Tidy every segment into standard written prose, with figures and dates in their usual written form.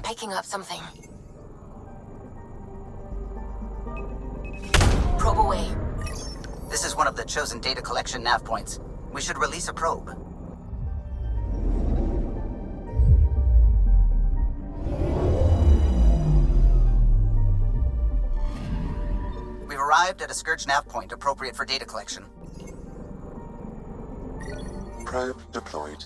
picking up something. Probe away. This is one of the chosen data collection nav points. We should release a probe. We've arrived at a Scourge nav point appropriate for data collection. Probe deployed.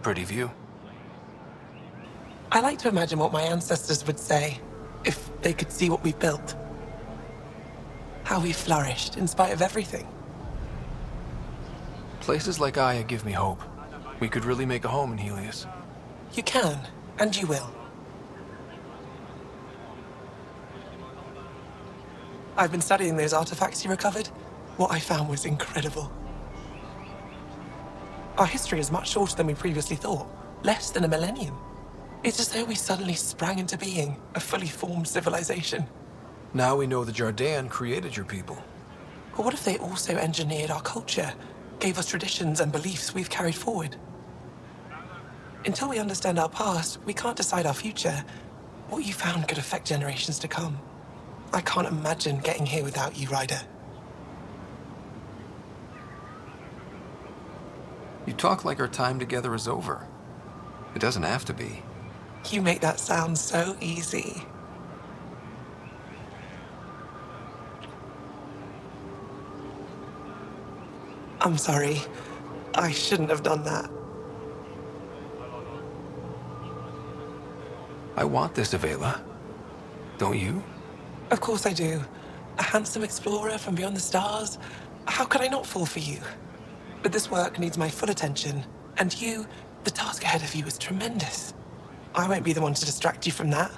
Pretty view. I like to imagine what my ancestors would say if they could see what we've built. How we've flourished in spite of everything. Places like Aya give me hope. We could really make a home in Helios. You can, and you will. I've been studying those artifacts you recovered. What I found was incredible. Our history is much shorter than we previously thought. Less than a millennium. It's as though we suddenly sprang into being, a fully formed civilization. Now we know the Jardan created your people. But what if they also engineered our culture, gave us traditions and beliefs we've carried forward? Until we understand our past, we can't decide our future. What you found could affect generations to come. I can't imagine getting here without you, Ryder. You talk like our time together is over. It doesn't have to be. You make that sound so easy. I'm sorry. I shouldn't have done that. I want this, Avela. Don't you? Of course I do. A handsome explorer from beyond the stars. How could I not fall for you? But this work needs my full attention. And you, the task ahead of you is tremendous. I won't be the one to distract you from that,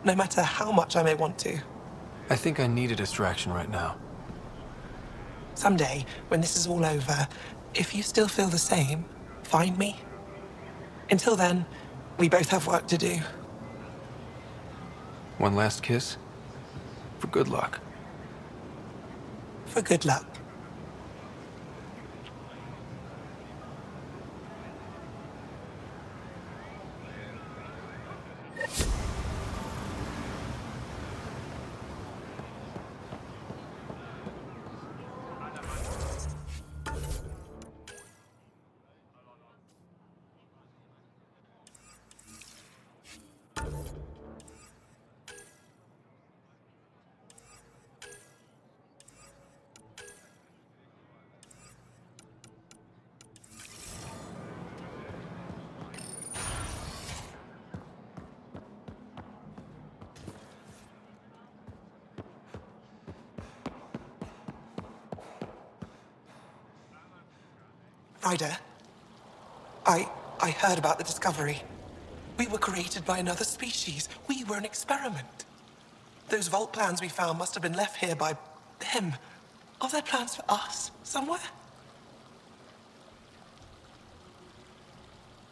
no matter how much I may want to. I think I need a distraction right now. Someday, when this is all over, if you still feel the same, find me. Until then, we both have work to do. One last kiss? For good luck. For good luck. Ryder, I heard about the discovery. We were created by another species. We were an experiment. Those vault plans we found must have been left here by them. Are there plans for us somewhere?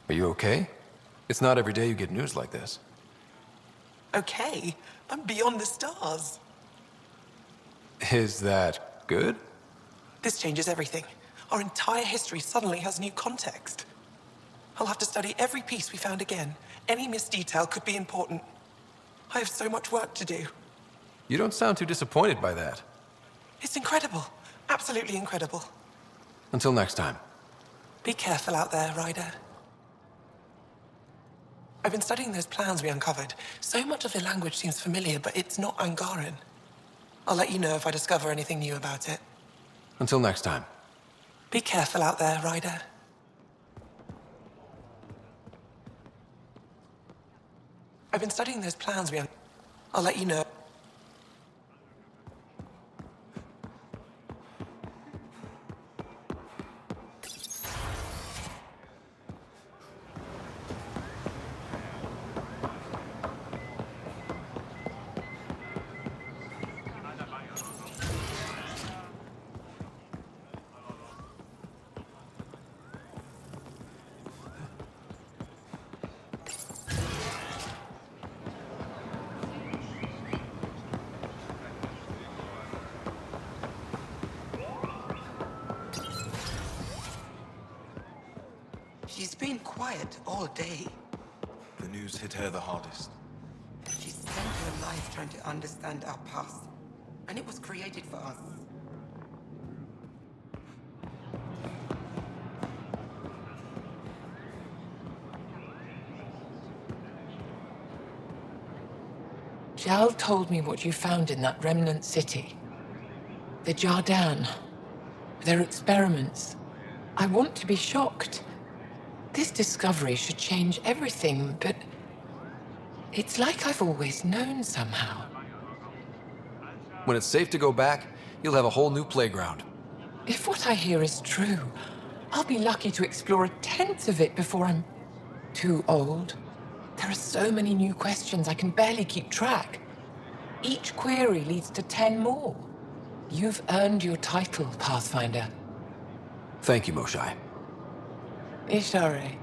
Are you okay? It's not every day you get news like this. Okay, I'm beyond the stars. Is that good? This changes everything. Our entire history suddenly has new context. I'll have to study every piece we found again. Any missed detail could be important. I have so much work to do. You don't sound too disappointed by that. It's incredible. Absolutely incredible. Until next time. Be careful out there, Ryder. I've been studying those plans we uncovered. So much of the language seems familiar, but it's not Angaran. I'll let you know if I discover anything new about it. Until next time. Be careful out there, Ryder. I've been studying those plans we I'll let you know. She's been quiet all day. The news hit her the hardest. She spent her life trying to understand our past, and it was created for us. Jal told me what you found in that remnant city. The Jardin. Their experiments. I want to be shocked. This discovery should change everything, but it's like I've always known somehow. When it's safe to go back, you'll have a whole new playground. If what I hear is true, I'll be lucky to explore a tenth of it before I'm too old. There are so many new questions I can barely keep track. Each query leads to 10 more. You've earned your title, Pathfinder. Thank you, Moshai. Ishare.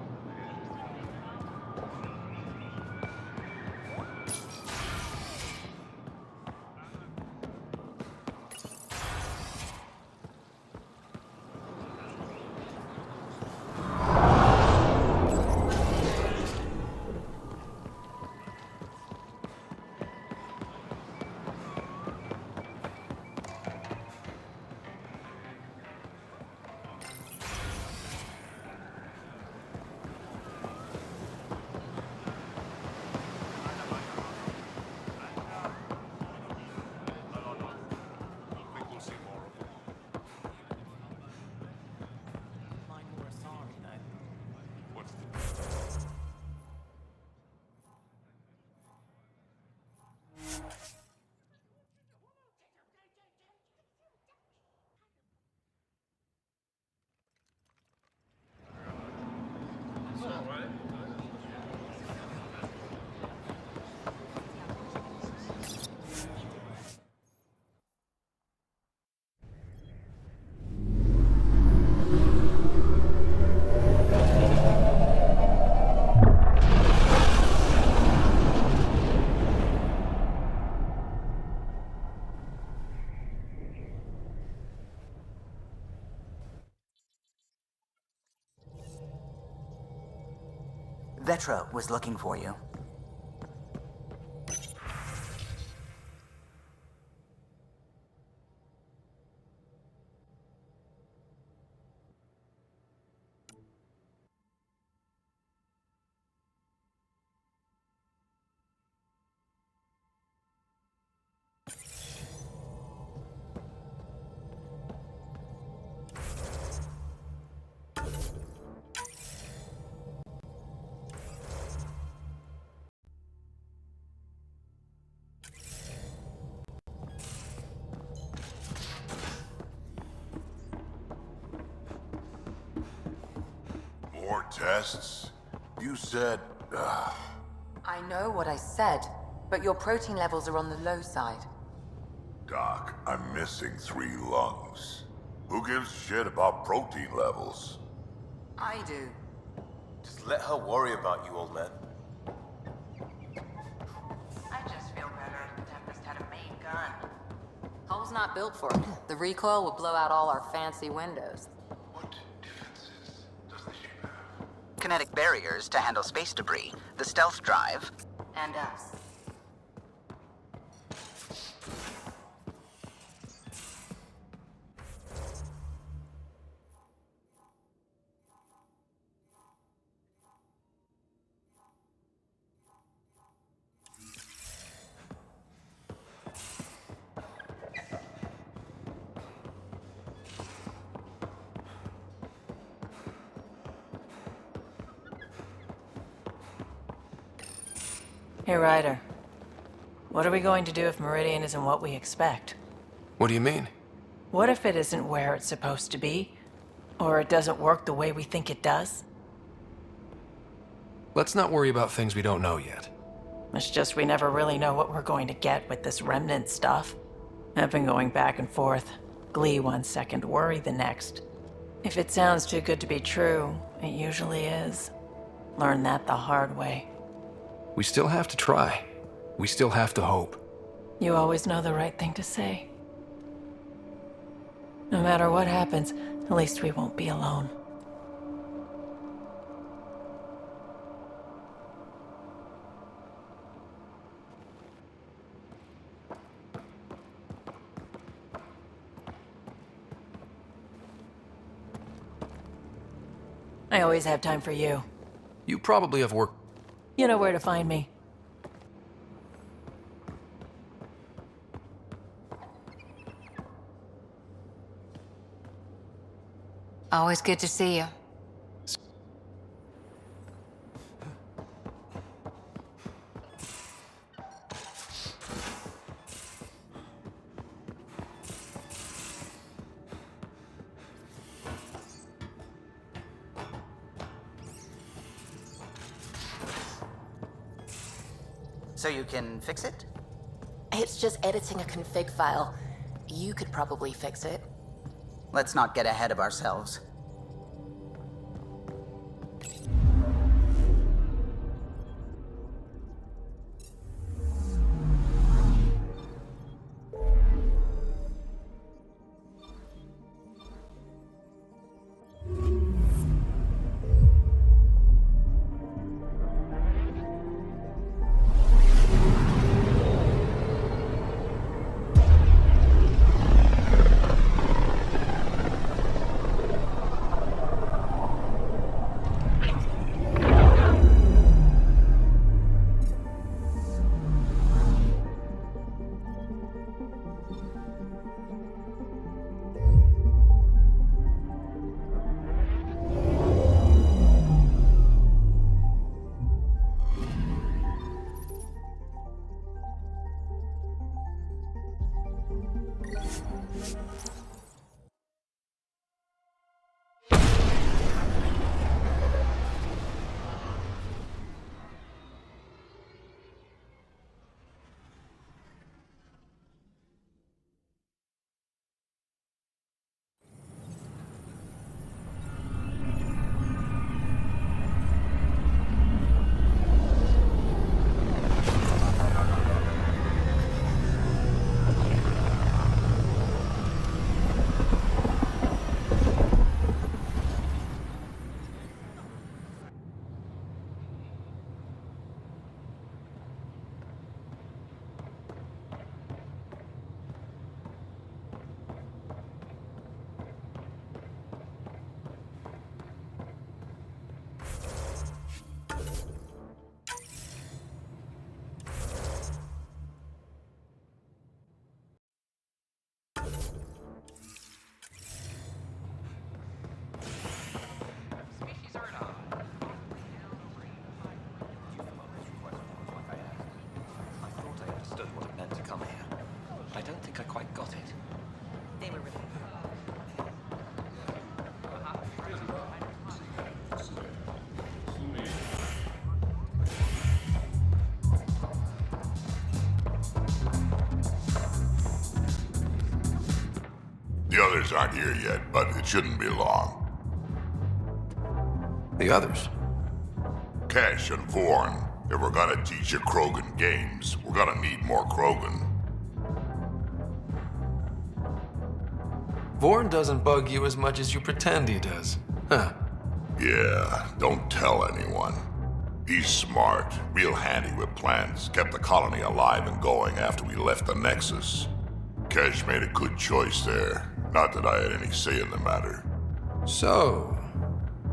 Vetra was looking for you. tests? You said... I know what I said, but your protein levels are on the low side. Doc, I'm missing 3 lungs. Who gives a shit about protein levels? I do. Just let her worry about you, old man. I just feel better if Tempest had a main gun. Hull's not built for it. The recoil would blow out all our fancy windows. What defenses does the ship have? Kinetic barriers to handle space debris, the stealth drive, And us. Hey, Ryder. What are we going to do if Meridian isn't what we expect? What do you mean? What if it isn't where it's supposed to be? Or it doesn't work the way we think it does? Let's not worry about things we don't know yet. It's just we never really know what we're going to get with this remnant stuff. I've been going back and forth. Glee 1 second, worry the next. If it sounds too good to be true, it usually is. Learned that the hard way. We still have to try. We still have to hope. You always know the right thing to say. No matter what happens, at least we won't be alone. I always have time for you. You probably have work. You know where to find me. Always good to see you. so you can fix it? It's just editing a config file. You could probably fix it. Let's not get ahead of ourselves. The others aren't here yet, but it shouldn't be long. The others? Cash and Vorn. If we're gonna teach you Krogan games, we're gonna need more Krogan. Vorn doesn't bug you as much as you pretend he does. Huh. Yeah, don't tell anyone. He's smart, real handy with plans, kept the colony alive and going after we left the Nexus. Cash made a good choice there. Not that I had any say in the matter. So,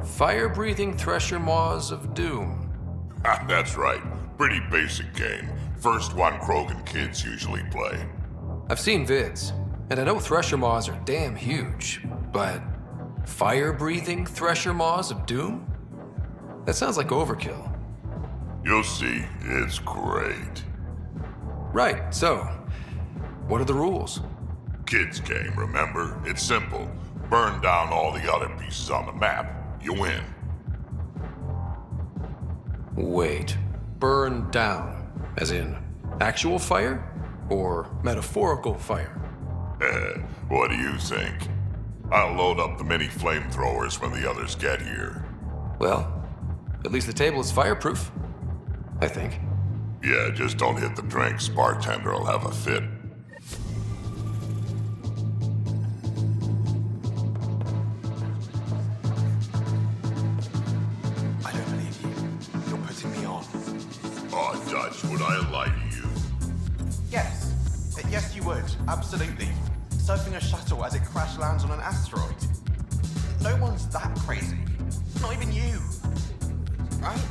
fire-breathing Thresher Maws of Doom. That's right. Pretty basic game. First one Krogan kids usually play. I've seen vids, and I know Thresher Maws are damn huge, but fire-breathing Thresher Maws of Doom? That sounds like overkill. You'll see. It's great. Right, so, what are the rules? Kids game, remember? It's simple. Burn down all the other pieces on the map. You win. Wait, burn down, as in actual fire? Or metaphorical fire? What do you think? I'll load up the mini flamethrowers when the others get here. Well, at least the table is fireproof, I think. Yeah, just don't hit the drinks. Bartender will have a fit. I don't believe you. You're putting me on. Oh, Dutch, would I lie to you? Yes. Yes, you would. Absolutely. Surfing a shuttle as it crash lands on an asteroid. No one's that crazy. Not even you. Right?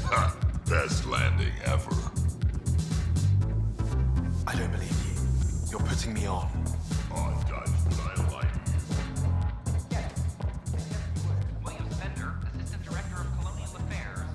Ha, best landing ever. I don't believe you. You're putting me on. Oh, Dutch, would I lie to you? Yes. William Spender, Assistant Director of Colonial Affairs.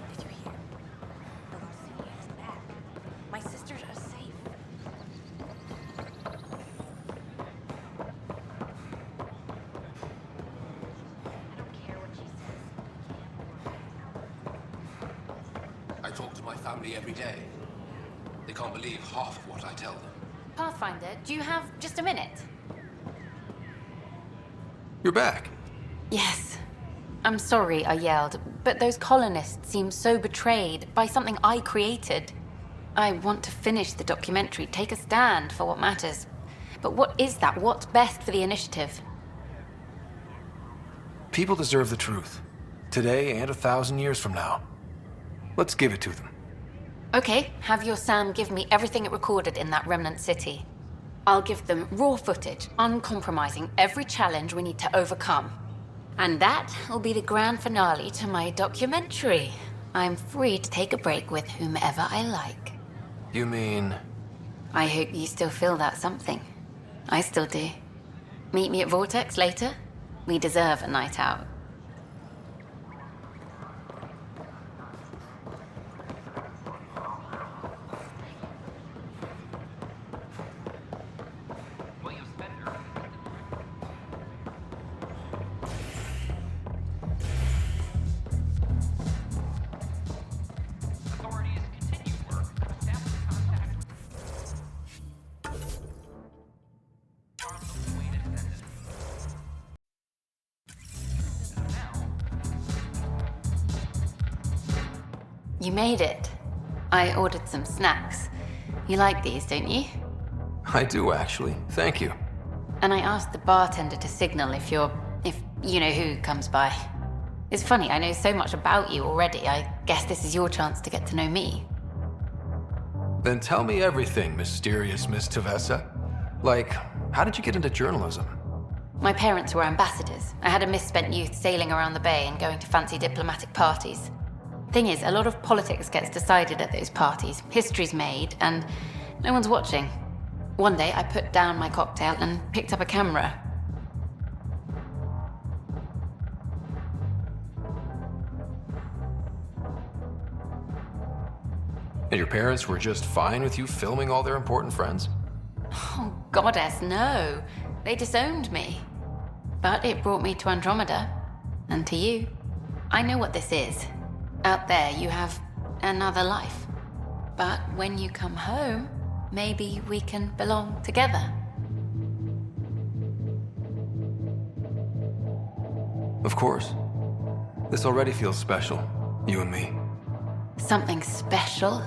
Did you hear? The Lucidian's back. My sisters are safe. I don't care what she says. I talk to my family every day. They can't believe half of what I tell them. Pathfinder, do you have just a minute? You're back. Yes. I'm sorry I yelled, but those colonists seem so betrayed by something I created. I want to finish the documentary, take a stand for what matters. But what is that? What's best for the initiative? People deserve the truth. Today and 1,000 years from now. Let's give it to them. Okay, have your Sam give me everything it recorded in that remnant city. I'll give them raw footage, uncompromising every challenge we need to overcome. And that will be the grand finale to my documentary. I'm free to take a break with whomever I like. You mean... I hope you still feel that something. I still do. Meet me at Vortex later. We deserve a night out. William Spender. Authorities continue work to establish contact with weighted attendants. Now, You made it. I ordered some snacks. You like these, don't you? I do, actually. Thank you. And I asked the bartender to signal if you know who comes by. It's funny, I know so much about you already. I guess this is your chance to get to know me. Then tell me everything, mysterious Miss Tavessa. Like, how did you get into journalism? My parents were ambassadors. I had a misspent youth sailing around the bay and going to fancy diplomatic parties. Thing is, a lot of politics gets decided at those parties. History's made, and no one's watching. One day I put down my cocktail and picked up a camera. And your parents were just fine with you filming all their important friends? Oh, goddess, no. They disowned me. But it brought me to Andromeda. And to you. I know what this is. Out there, you have another life. But when you come home, maybe we can belong together. Of course. This already feels special, you and me. Something special?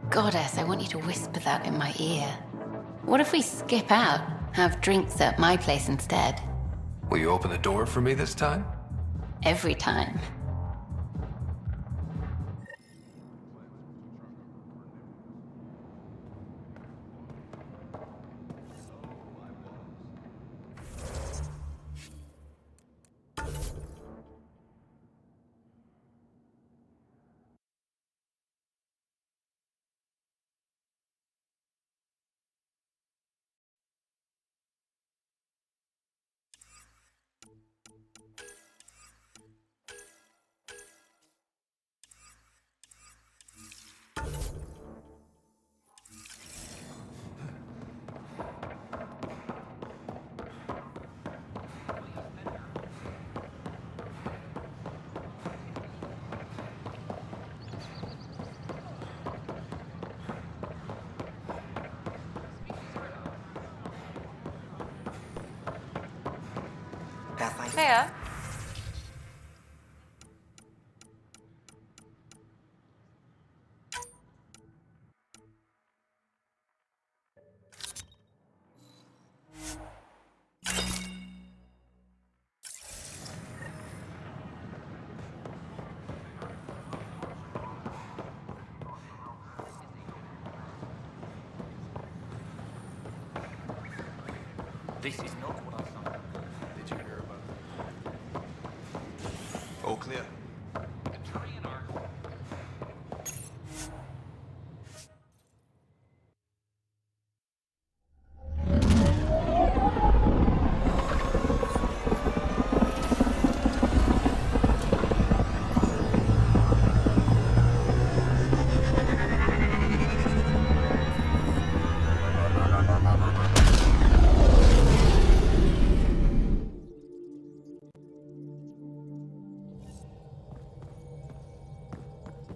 Goddess, I want you to whisper that in my ear. What if we skip out, have drinks at my place instead? Will you open the door for me this time? Every time. Hiya. This is not what I thought. Did you hear about it? All clear.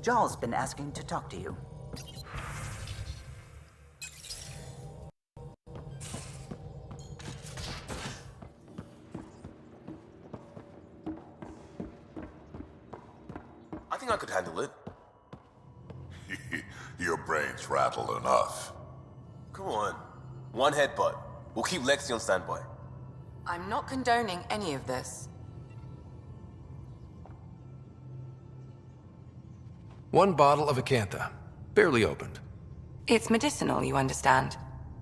Jarl's been asking to talk to you. I think I could handle it. Your brains rattle enough. Come on. One headbutt. We'll keep Lexi on standby. I'm not condoning any of this. One bottle of Acantha, barely opened. It's medicinal, you understand.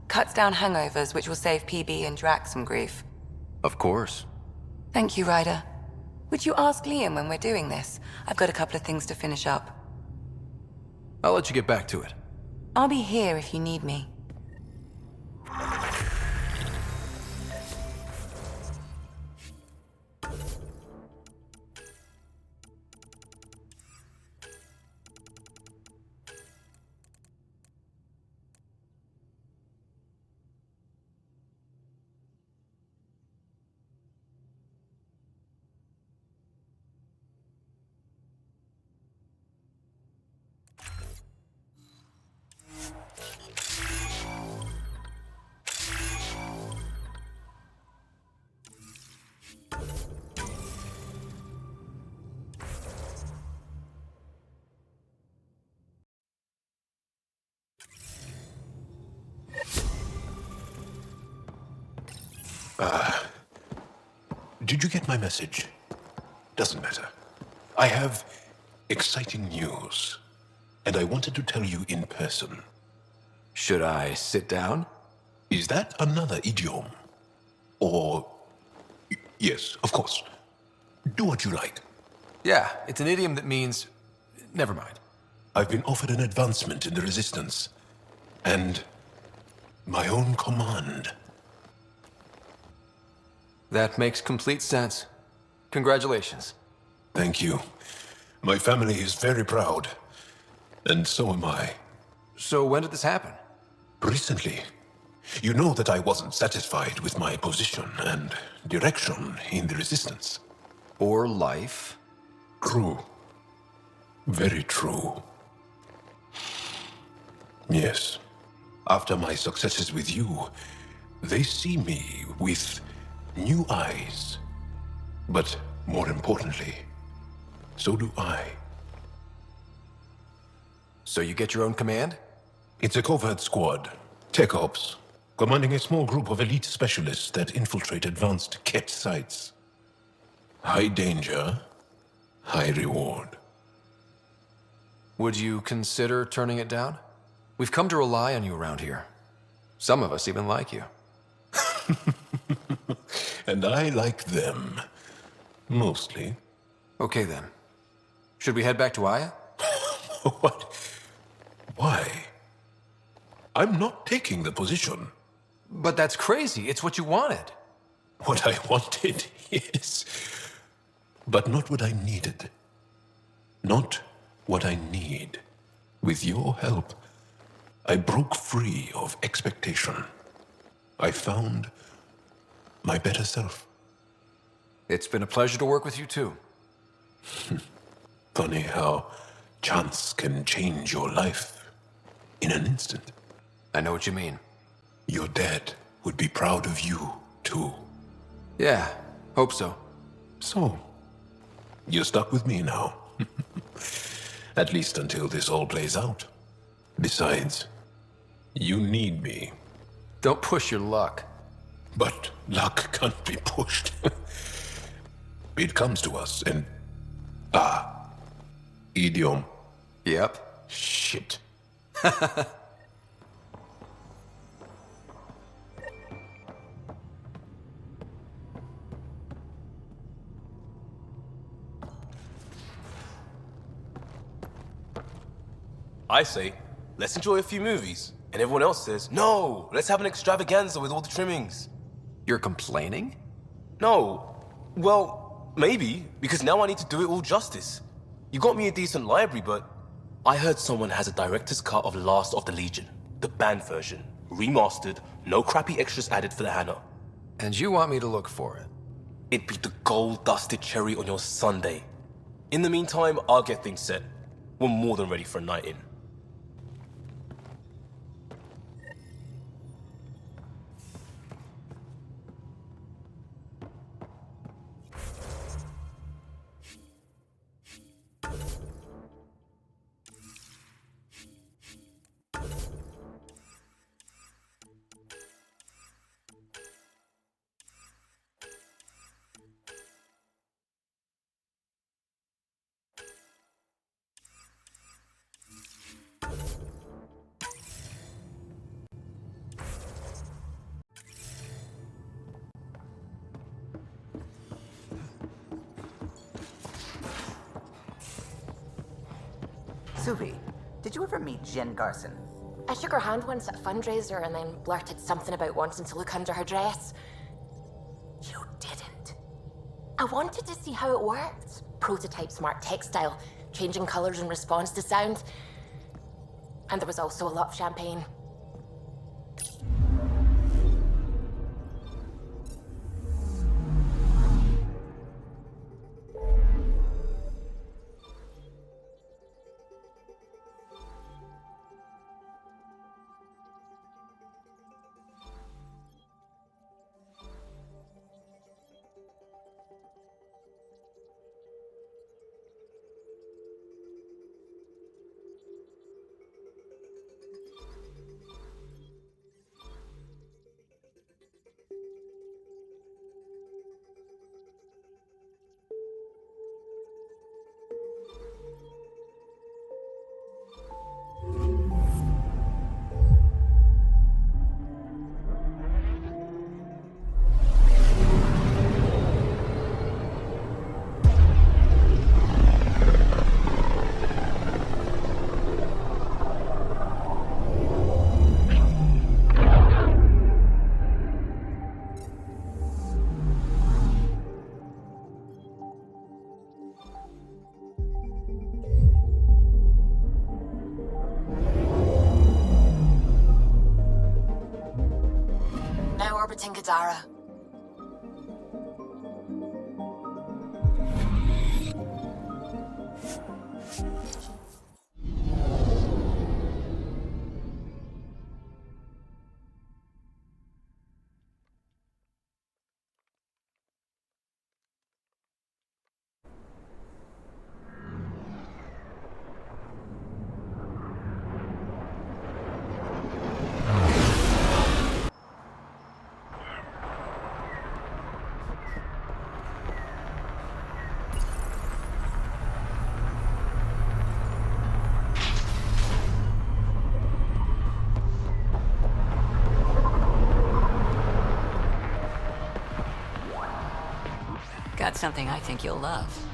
Cuts down hangovers, which will save Peebee and Drax some grief. Of course. Thank you, Ryder. Would you ask Liam when we're doing this? I've got a couple of things to finish up. I'll let you get back to it. I'll be here if you need me. Did you get my message? Doesn't matter. I have exciting news, and I wanted to tell you in person. Should I sit down? Is that another idiom? Or... Yes, of course. Do what you like. Yeah, it's an idiom that means... Never mind. I've been offered an advancement in the Resistance, and my own command. That makes complete sense. Congratulations. Thank you. My family is very proud, and so am I. So when did this happen? Recently. You know that I wasn't satisfied with my position and direction in the Resistance. Or life. True. Very true. Yes. After my successes with you, they see me with new eyes. But more importantly, so do I. So you get your own command? It's a covert squad, Tech Ops, commanding a small group of elite specialists that infiltrate advanced Ket sites. High danger, high reward. Would you consider turning it down? We've come to rely on you around here. Some of us even like you. And I like them. Mostly. Okay then. Should we head back to Aya? What? Why? I'm not taking the position. But that's crazy. It's what you wanted. What I wanted, yes. But not what I needed. Not what I need. With your help, I broke free of expectation. I found my better self. It's been a pleasure to work with you too. Funny how chance can change your life in an instant. I know what you mean. Your dad would be proud of you, too. Yeah, hope so. So, you're stuck with me now. At least until this all plays out. Besides, you need me. Don't push your luck. But luck can't be pushed. It comes to us and... idiom. Yep. Shit. I say, let's enjoy a few movies. And everyone else says, no, let's have an extravaganza with all the trimmings. You're complaining? No. Well, maybe, because now I need to do it all justice. You got me a decent library, but I heard someone has a director's cut of Last of the Legion, the banned version, remastered, no crappy extras added for the Hannah. And you want me to look for it? It'd be the gold-dusted cherry on your sundae. In the meantime, I'll get things set. We're more than ready for a night in. Suvi, did you ever meet Jen Garson? I shook her hand once at a fundraiser and then blurted something about wanting to look under her dress. You didn't. I wanted to see how it worked. Prototype smart textile, changing colors in response to sound. And there was also a lot of champagne. orbiting Kadara. Got something I think you'll love.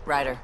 Ryder.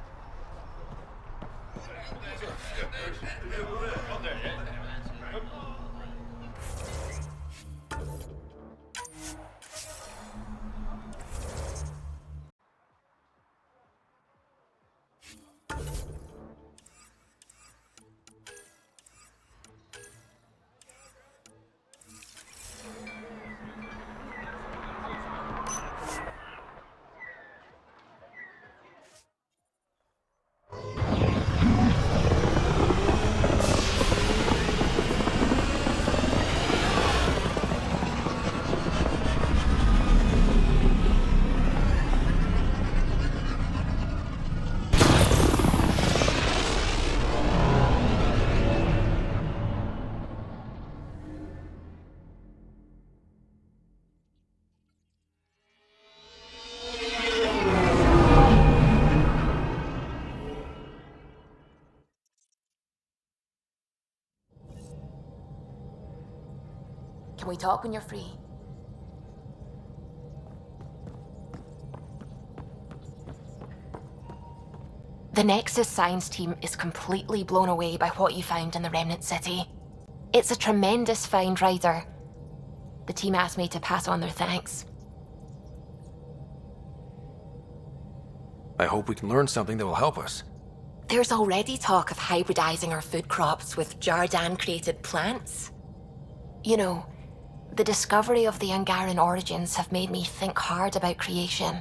Can we talk when you're free? The Nexus science team is completely blown away by what you found in the Remnant City. It's a tremendous find, Ryder. The team asked me to pass on their thanks. I hope we can learn something that will help us. There's already talk of hybridizing our food crops with Jardan-created plants. You know, the discovery of the Angaran origins have made me think hard about creation.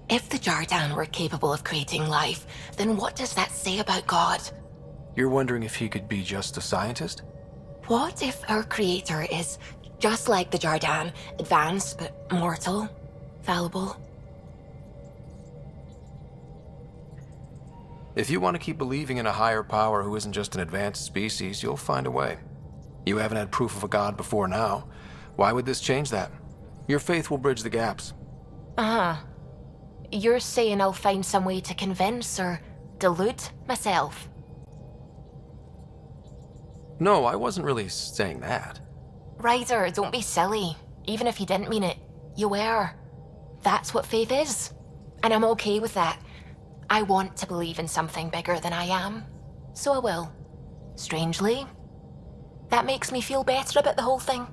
If the Jardan were capable of creating life, then what does that say about God? You're wondering if he could be just a scientist? What if our creator is just like the Jardan, advanced but mortal, fallible? If you want to keep believing in a higher power who isn't just an advanced species, you'll find a way. You haven't had proof of a god before now. Why would this change that? Your faith will bridge the gaps. Uh-huh. You're saying I'll find some way to convince or delude myself? No, I wasn't really saying that. Ryder, don't be silly. Even if you didn't mean it, you were. That's what faith is. And I'm okay with that. I want to believe in something bigger than I am. So I will. Strangely, that makes me feel better about the whole thing.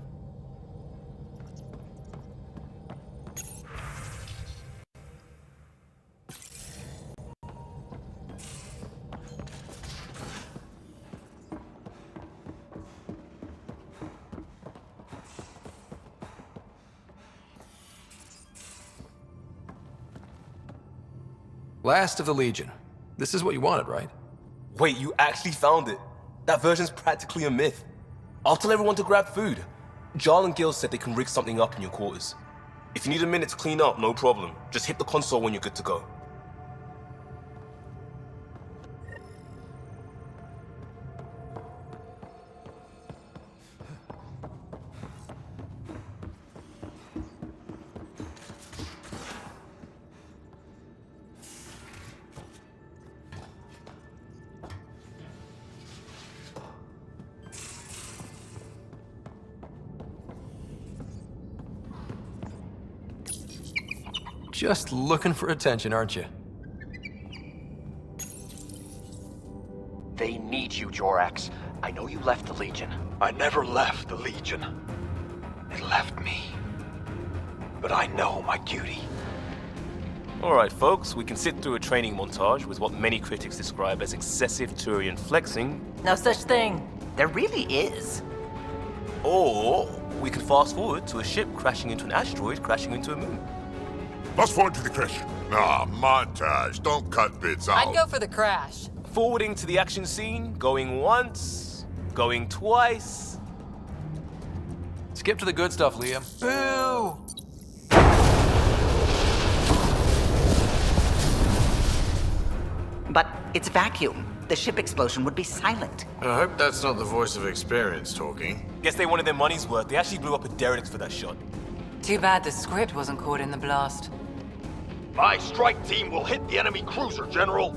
Last of the Legion. This is what you wanted, right? Wait, you actually found it? That version's practically a myth. I'll tell everyone to grab food. Jarl and Gil said they can rig something up in your quarters. If you need a minute to clean up, no problem. Just hit the console when you're good to go. Just looking for attention, aren't you? They need you, Jorax. I know you left the Legion. I never left the Legion. It left me. But I know my duty. Alright, folks, we can sit through a training montage with what many critics describe as excessive Turian flexing. No such thing. There really is. Or we can fast forward to a ship crashing into an asteroid crashing into a moon. Fast forward to the crash. Nah, montage. Don't cut bits out. I'd go for the crash. Forwarding to the action scene, going once, going twice. Skip to the good stuff, Liam. Boo! But it's vacuum. The ship explosion would be silent. I hope that's not the voice of experience talking. Guess they wanted their money's worth. They actually blew up a derelict for that shot. Too bad the script wasn't caught in the blast. My strike team will hit the enemy cruiser, General.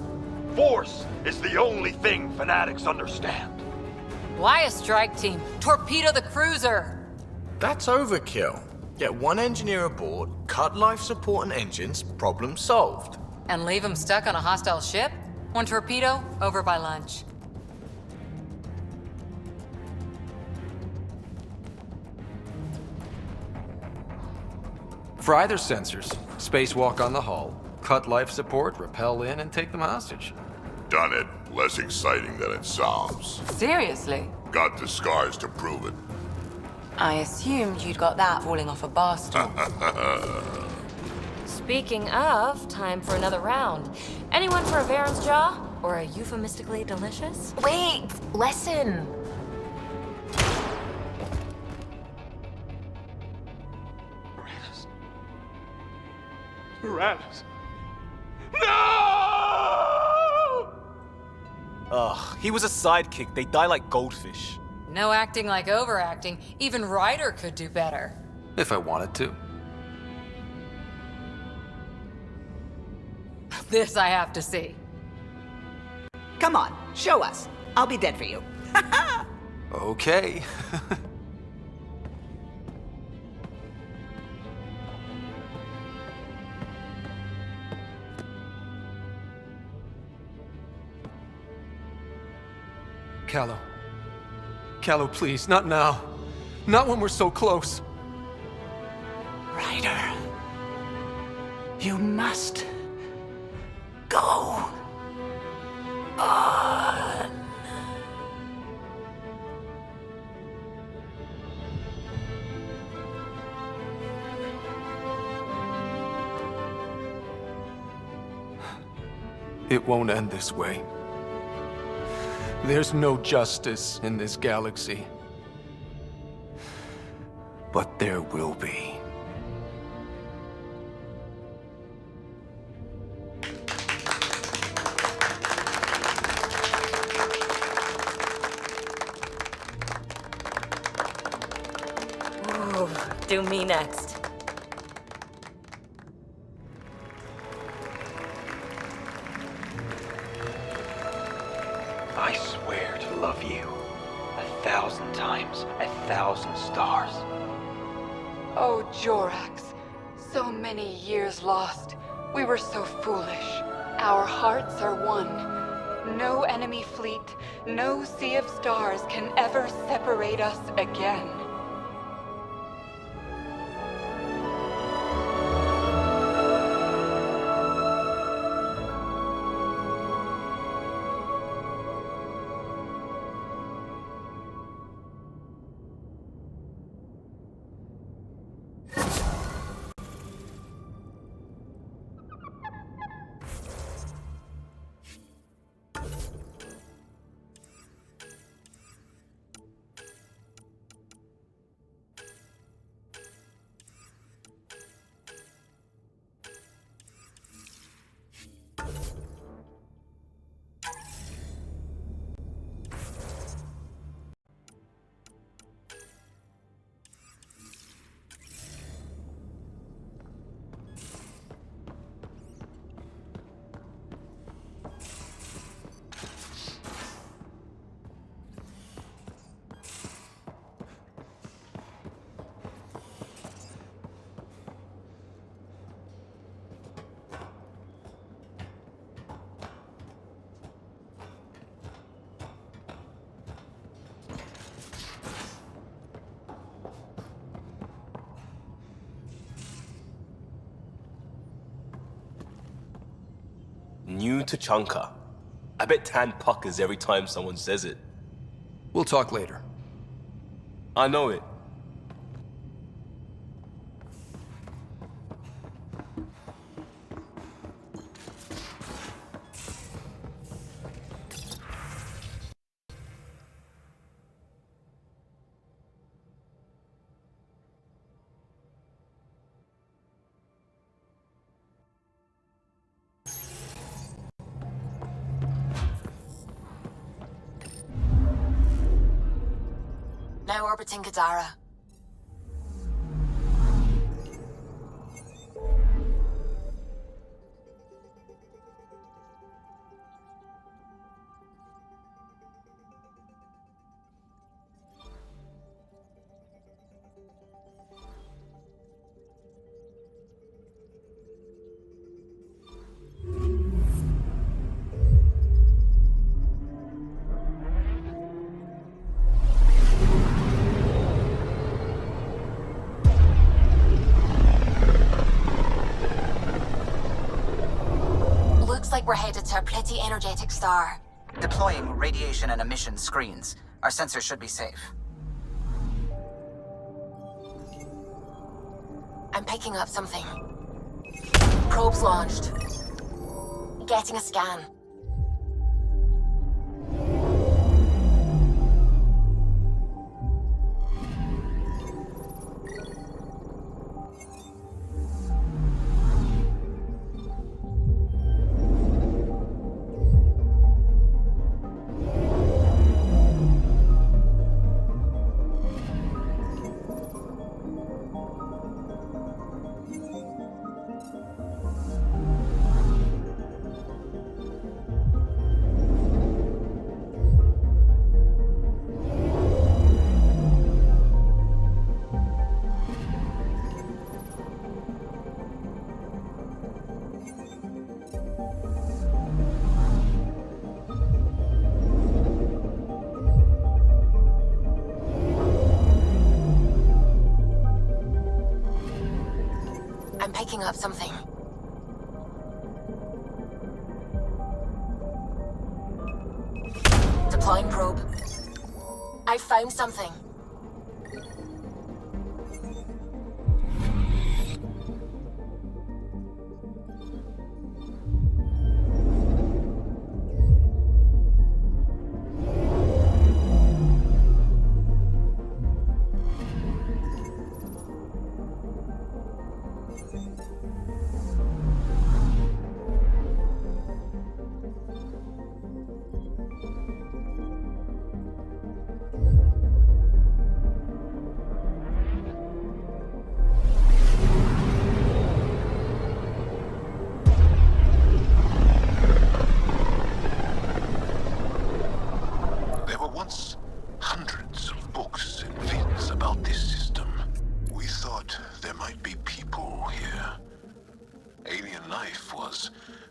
Force is the only thing fanatics understand. Why a strike team? Torpedo the cruiser! That's overkill. Get one engineer aboard, cut life support and engines, problem solved. And leave them stuck on a hostile ship? One torpedo, over by lunch. Fry their sensors, spacewalk on the hull, cut life support, rappel in, and take them hostage. Done it. Less exciting than it sounds. Seriously? Got the scars to prove it. I assumed you'd got that falling off a bar stool. Speaking of, time for another round. Anyone for a Varen's Jaw? Or a euphemistically delicious? Wait, listen. Tyrannus. Ugh, he was a sidekick. They die like goldfish. No acting like overacting. Even Ryder could do better. If I wanted to. This I have to see. Come on, show us. I'll be dead for you. Okay. Callow. Callow, please, not now. Not when we're so close. Ryder, you must go on. It won't end this way. There's no justice in this galaxy. But there will be. Ooh, do me next. I swear to love you 1,000 times, 1,000 stars. Oh, Jorax. So many years lost. We were so foolish. Our hearts are one. No enemy fleet, no sea of stars can ever separate us again. New to Chanka. I bet Tan puckers every time someone says it. We'll talk later. I know it. Now orbiting Kadara. Like we're headed to a pretty energetic star. Deploying radiation and emission screens. Our sensors should be safe. I'm picking up something. Probes launched. Getting a scan. Picking up something. Deploying probe. I found something.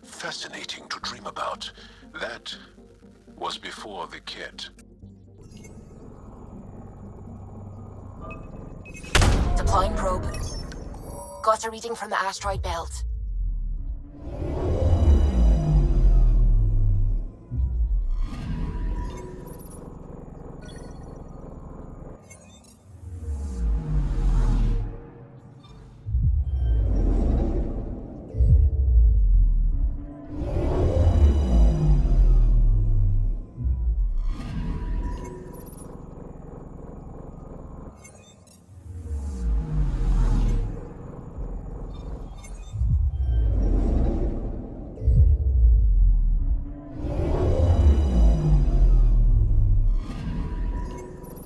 Fascinating to dream about. That was before the kit. Deploying probe. Got a reading from the asteroid belt.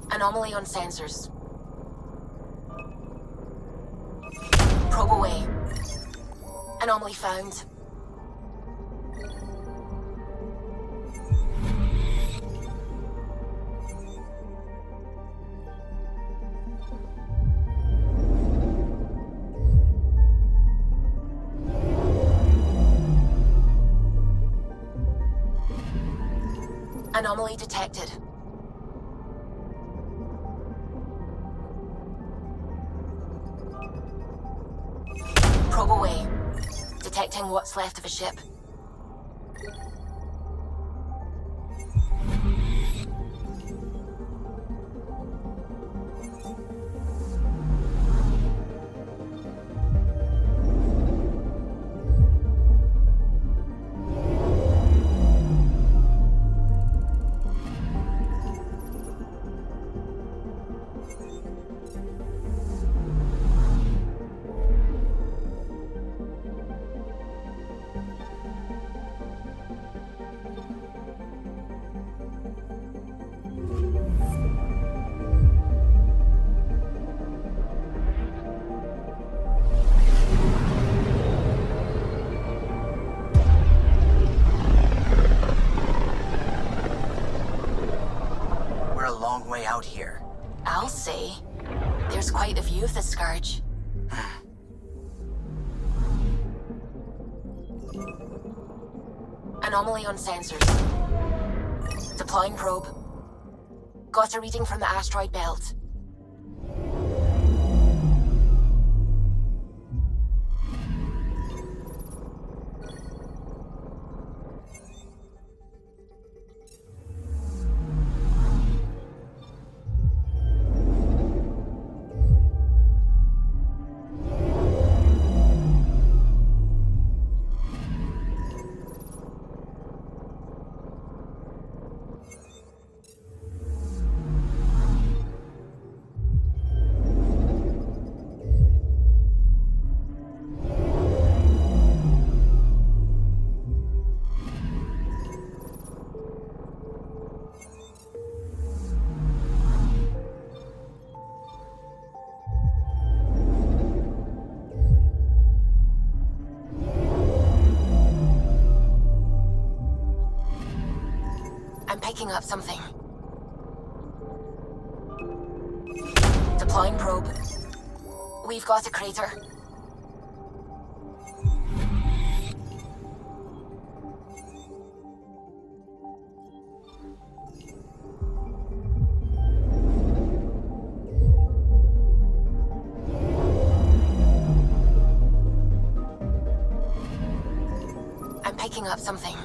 Anomaly on sensors. Probe away. Anomaly found. Anomaly detected. Probe away. Detecting what's left of a ship. Way out here. I'll say. There's quite a view of the Scourge. Anomaly on sensors. Deploying probe. Got a reading from the asteroid belt. Picking up something. Deploying probe. We've got a crater. I'm picking up something.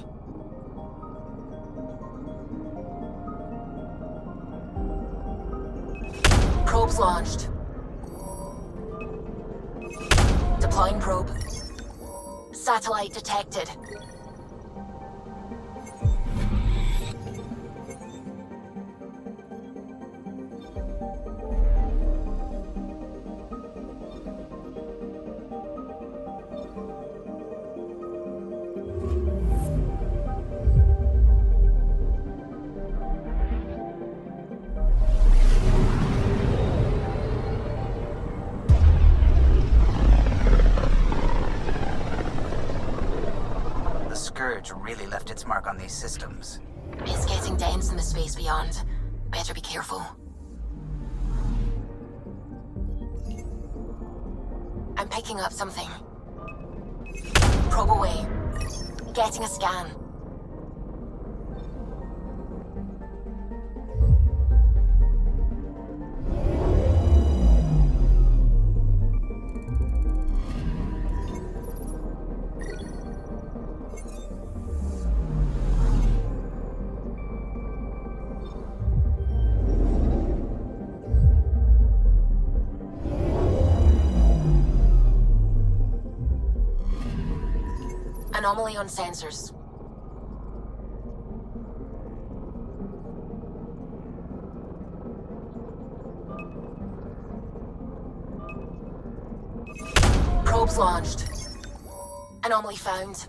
Probes launched. Deploying probe. Satellite detected. Really left its mark on these systems. It's getting dense in the space beyond. Better be careful. I'm picking up something. Probe away. Getting a scan. Anomaly on sensors. Probes launched. Anomaly found.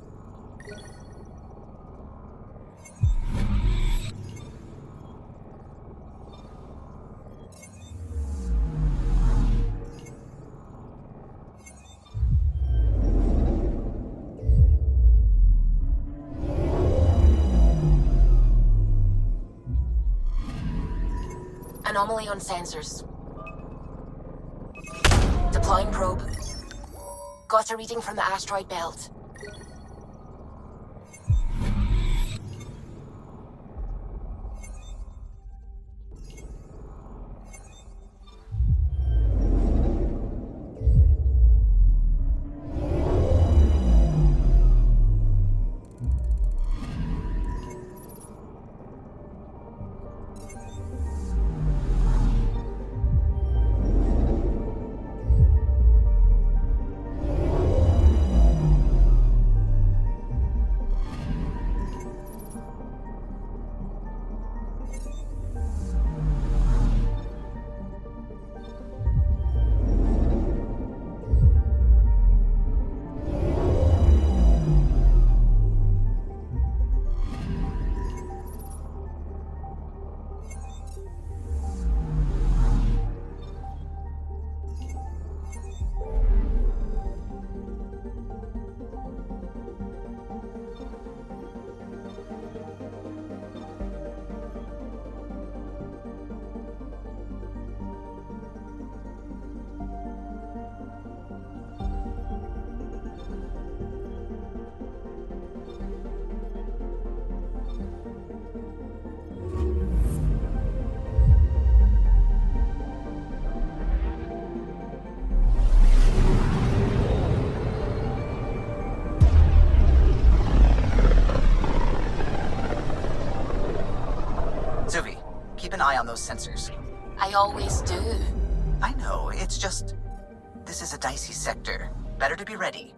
Anomaly on sensors. Deploying probe. Got a reading from the asteroid belt. sensors. I always do. I know, it's just... This is a dicey sector. Better to be ready.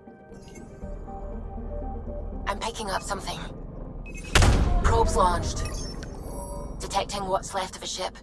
I'm picking up something. Probes launched. Detecting what's left of a ship.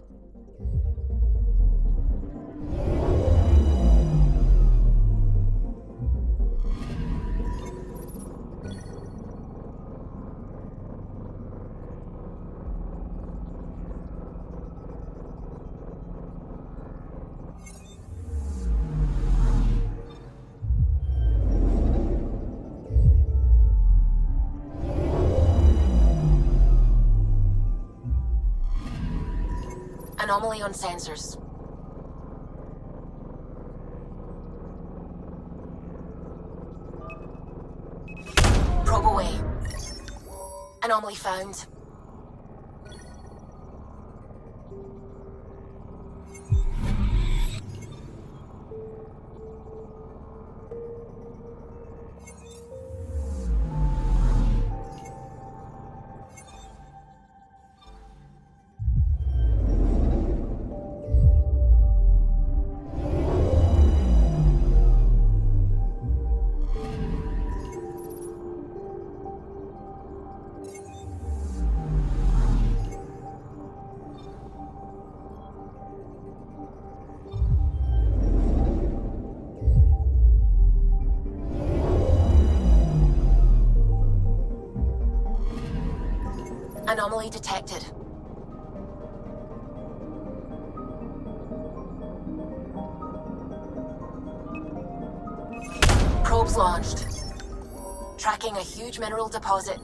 Anomaly on sensors. Probe away. Anomaly found. Anomaly detected. Probes launched. Tracking a huge mineral deposit.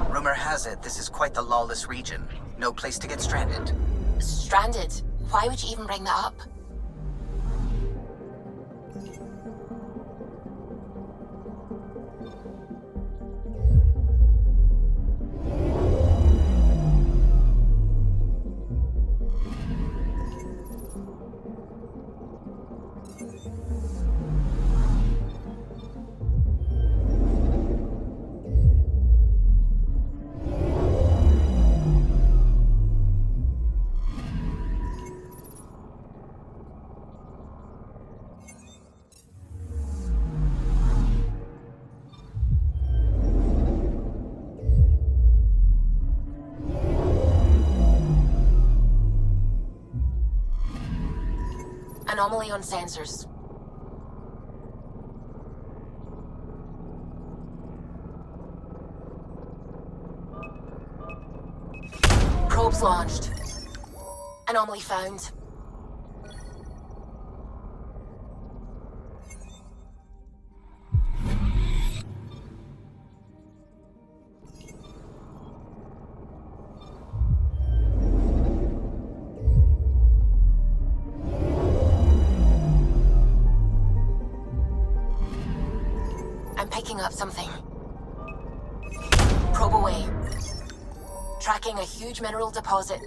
Rumor has it this is quite the lawless region. No place to get stranded. Stranded? Why would you even bring that up? Anomaly on sensors. Probes launched. Anomaly found. I'm picking up something. Probe away. Tracking a huge mineral deposit.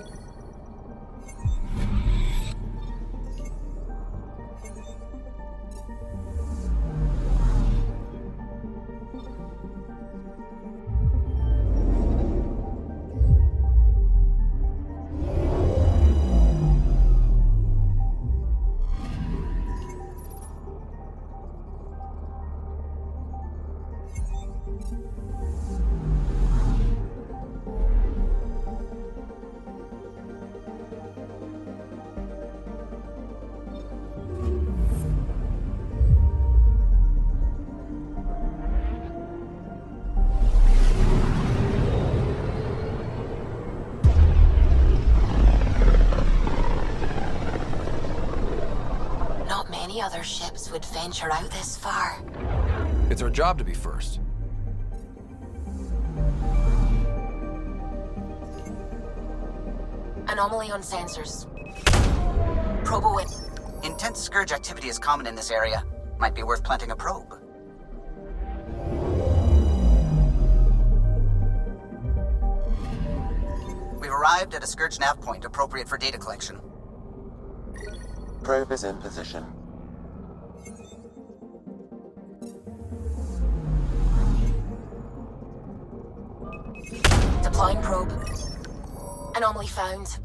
any other ships would venture out this far. It's our job to be first. Anomaly on sensors. Probe away. Intense scourge activity is common in this area. Might be worth planting a probe. We've arrived at a scourge nav point appropriate for data collection. Probe is in position. Deploying probe. Anomaly found.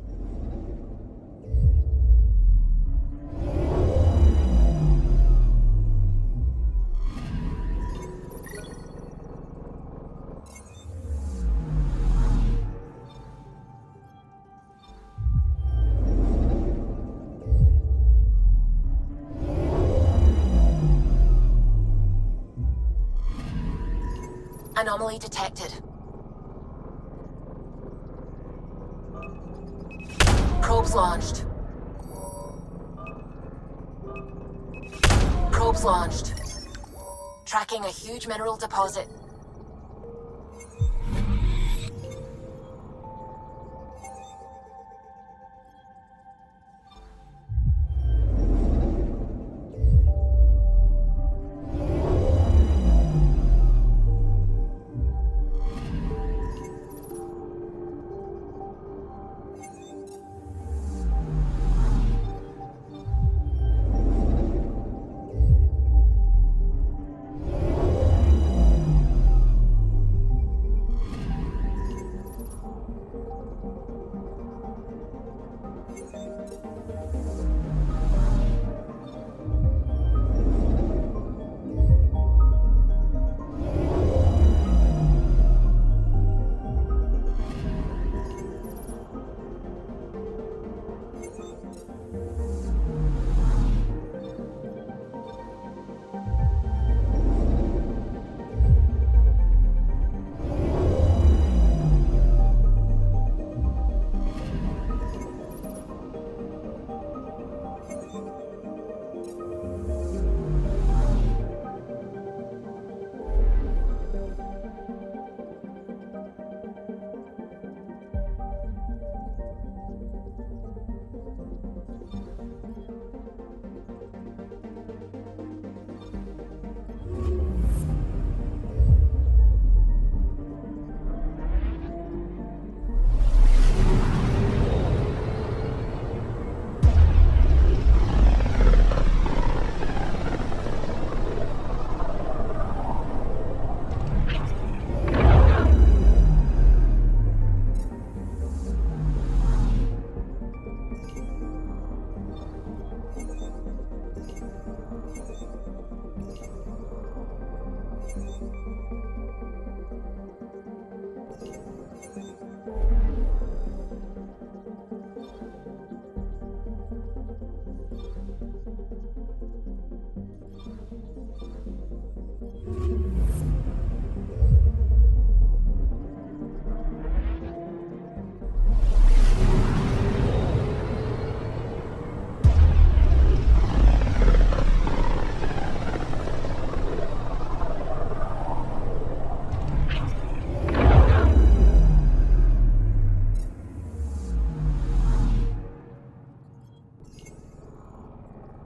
Anomaly detected. Probes launched. Probes launched. Tracking a huge mineral deposit.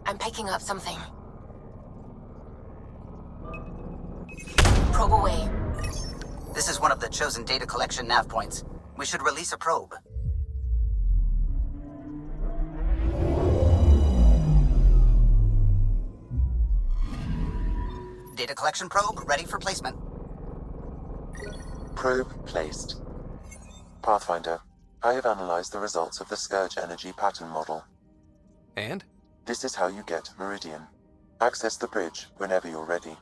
I'm picking up something. Probe away. This is one of the chosen data collection nav points. We should release a probe. Data collection probe ready for placement. Probe placed. Pathfinder, I have analyzed the results of the Scourge Energy Pattern Model. And? This is how you get Meridian. Access the bridge whenever you're ready.